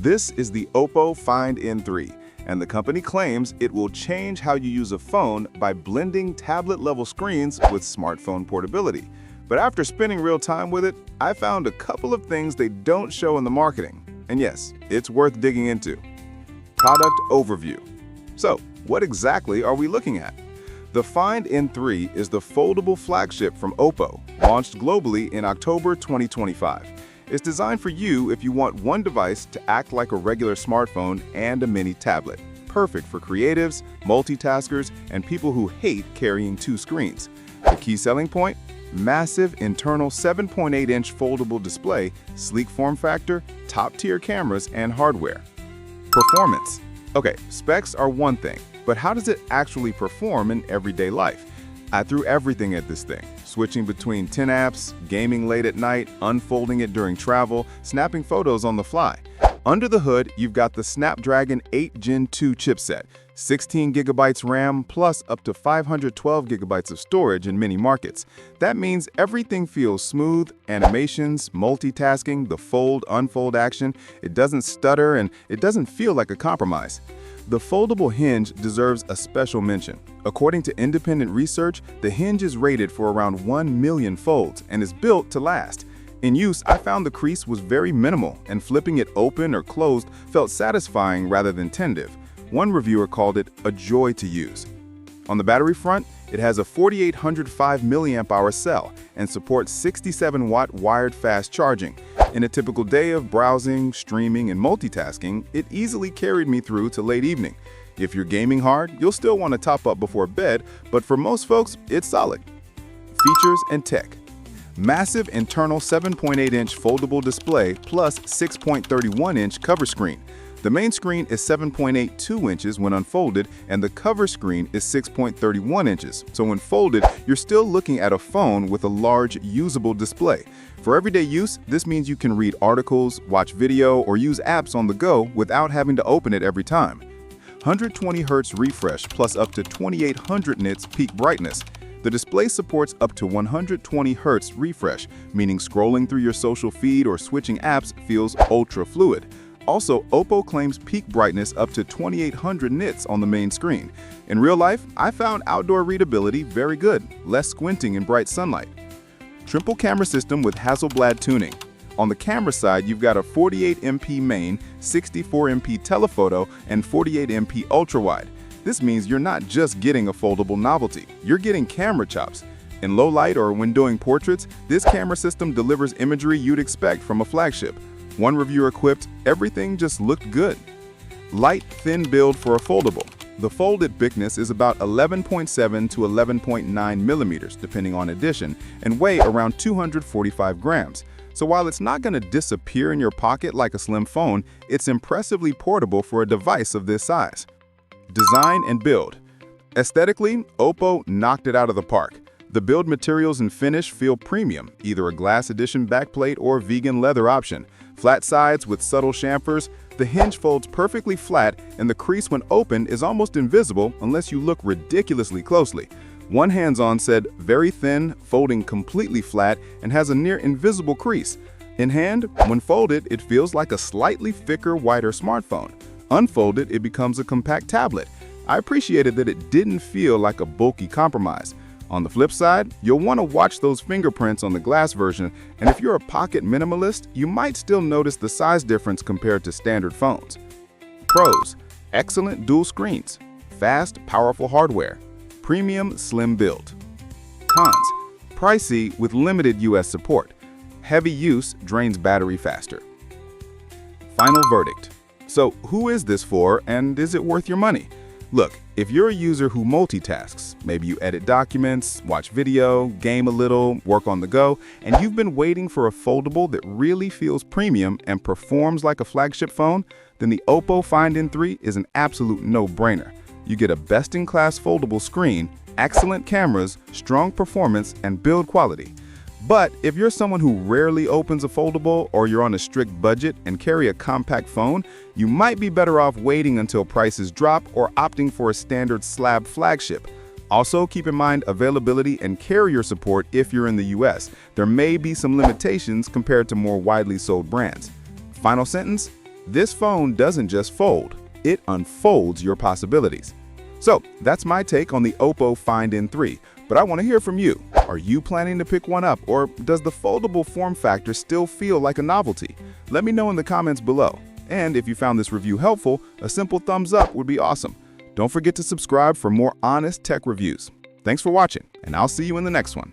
This is the OPPO Find N3, and the company claims it will change how you use a phone by blending tablet-level screens with smartphone portability. But after spending real time with it, I found a couple of things they don't show in the marketing. And yes, it's worth digging into. Product overview. So, what exactly are we looking at? The Find N3 is the foldable flagship from OPPO, launched globally in October 2025. It's designed for you if you want one device to act like a regular smartphone and a mini tablet. Perfect for creatives, multitaskers, and people who hate carrying two screens. The key selling point? Massive internal 7.8-inch foldable display, sleek form factor, top-tier cameras, and hardware. Performance. Okay, specs are one thing, but how does it actually perform in everyday life? I threw everything at this thing, switching between 10 apps, gaming late at night, unfolding it during travel, snapping photos on the fly. Under the hood, you've got the Snapdragon 8 Gen 2 chipset, 16 gigabytes RAM plus up to 512 gigabytes of storage in many markets. That means everything feels smooth, animations, multitasking, the fold-unfold action. It doesn't stutter and it doesn't feel like a compromise. The foldable hinge deserves a special mention. According to independent research, the hinge is rated for around 1 million folds and is built to last. In use, I found the crease was very minimal, and flipping it open or closed felt satisfying rather than tentative. One reviewer called it a joy to use. On the battery front, it has a 4805 mAh cell and supports 67-watt wired fast charging. In a typical day of browsing, streaming, and multitasking, it easily carried me through to late evening. If you're gaming hard, you'll still want to top up before bed, but for most folks, it's solid. Features and tech. Massive internal 7.8-inch foldable display plus 6.31-inch cover screen. The main screen is 7.82 inches when unfolded, and the cover screen is 6.31 inches. So when folded, you're still looking at a phone with a large, usable display. For everyday use, this means you can read articles, watch video, or use apps on the go without having to open it every time. 120 Hz refresh plus up to 2800 nits peak brightness. The display supports up to 120 Hz refresh, meaning scrolling through your social feed or switching apps feels ultra-fluid. Also, OPPO claims peak brightness up to 2800 nits on the main screen. In real life, I found outdoor readability very good, less squinting in bright sunlight. Triple camera system with Hasselblad tuning. On the camera side, you've got a 48MP main, 64MP telephoto, and 48MP ultrawide. This means you're not just getting a foldable novelty, you're getting camera chops. In low light or when doing portraits, this camera system delivers imagery you'd expect from a flagship. One reviewer quipped, everything just looked good. Light, thin build for a foldable. The folded thickness is about 11.7 to 11.9 millimeters, depending on edition, and weigh around 245 grams. So while it's not going to disappear in your pocket like a slim phone, it's impressively portable for a device of this size. Design and build. Aesthetically, OPPO knocked it out of the park. The build materials and finish feel premium, either a glass edition backplate or vegan leather option. Flat sides with subtle chamfers, the hinge folds perfectly flat, and the crease when opened is almost invisible unless you look ridiculously closely. One hands-on said, very thin, folding completely flat, and has a near invisible crease. In hand, when folded, it feels like a slightly thicker, wider smartphone. Unfolded, it becomes a compact tablet. I appreciated that it didn't feel like a bulky compromise. On the flip side, you'll want to watch those fingerprints on the glass version, and if you're a pocket minimalist, you might still notice the size difference compared to standard phones. Pros: excellent dual screens, fast, powerful hardware, premium, slim build. Cons: pricey with limited US support, heavy use drains battery faster. Final verdict. So who is this for, and is it worth your money? Look, if you're a user who multitasks, maybe you edit documents, watch video, game a little, work on the go, and you've been waiting for a foldable that really feels premium and performs like a flagship phone, then the OPPO Find N3 is an absolute no-brainer. You get a best-in-class foldable screen, excellent cameras, strong performance, and build quality. But if you're someone who rarely opens a foldable, or you're on a strict budget and carry a compact phone, you might be better off waiting until prices drop or opting for a standard slab flagship. Also, keep in mind availability and carrier support if you're in the US. There may be some limitations compared to more widely sold brands. Final sentence: This phone doesn't just fold, it unfolds your possibilities. So that's my take on the OPPO Find N3, but I want to hear from you. Are you planning to pick one up, or does the foldable form factor still feel like a novelty? Let me know in the comments below. And if you found this review helpful, a simple thumbs up would be awesome. Don't forget to subscribe for more honest tech reviews. Thanks for watching, and I'll see you in the next one.